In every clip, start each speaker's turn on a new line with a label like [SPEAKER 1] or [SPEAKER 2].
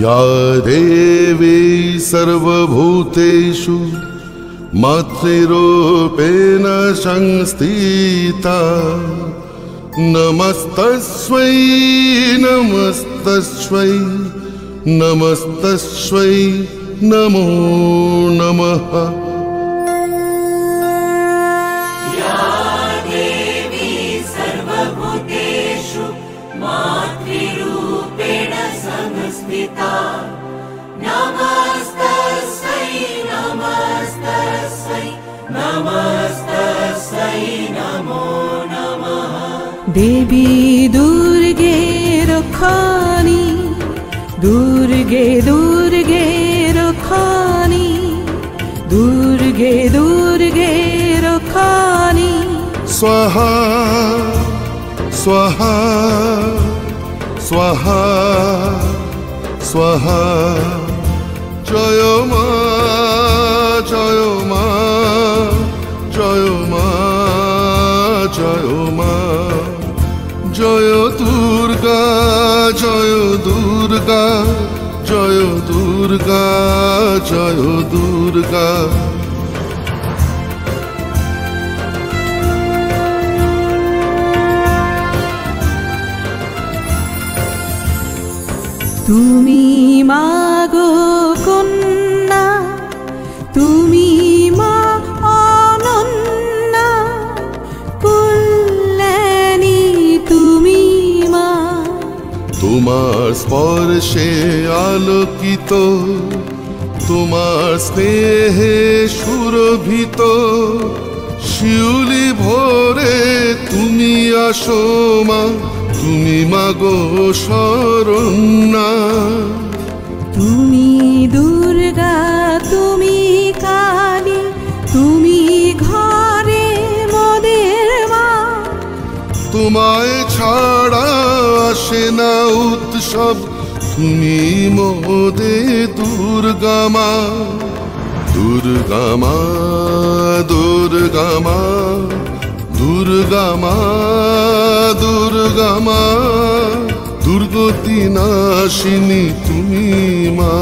[SPEAKER 1] या देवी सर्वभूतेषु मातृरूपेण संस्थिता नमस्तस्मै नमस्तस्मै नमस्तस्मै नमो नमः।
[SPEAKER 2] या देवी सर्वभूतेषु मातृरूपेण संस्थिता नमस्तस्यै नमस्तस्यै नमस्तस्यै नमो नमः।
[SPEAKER 3] देवी दुर्गे रक्षानि दुर्गे दुर्गे रक्षानि दुर्गे दुर्गे रक्षानि
[SPEAKER 1] स्वाहा स्वाहा स्वाहा स्वाहा जय मा जय मा जय मा जय मा जय दुर्गा जय दुर्गा जय दुर्गा जय दुर्गा।
[SPEAKER 3] তুমি মাগো কন্যা তুমি মা অনন্যা কল্যাণী তুমি মা।
[SPEAKER 1] তোমার স্পর্শে আলোকিত তোমার স্নেহে সুরভিত শিউলি ভোরে তুমি আসো মা তুমি মাগো শরণ্যা।
[SPEAKER 3] তুমি দুর্গা তুমি কালী তুমি ঘরে মোদের মা।
[SPEAKER 1] তোমায় ছাড়া আসে না উৎসব তুমি মোদে দুর্গা মা দুর্গা মা দুর্গা মা দুর্গা মা দুর্গা মা দুর্গতি নাশিনী তুমি মা।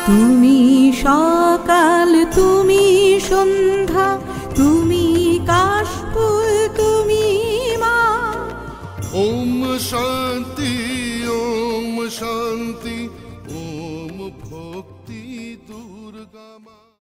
[SPEAKER 3] তুমি সকাল তুমি সন্ধ্যা তুমি কাশফুল তুমি মা।
[SPEAKER 1] ওম শান্তি ওম শান্তি ওম ভক্তি দুর্গা মা।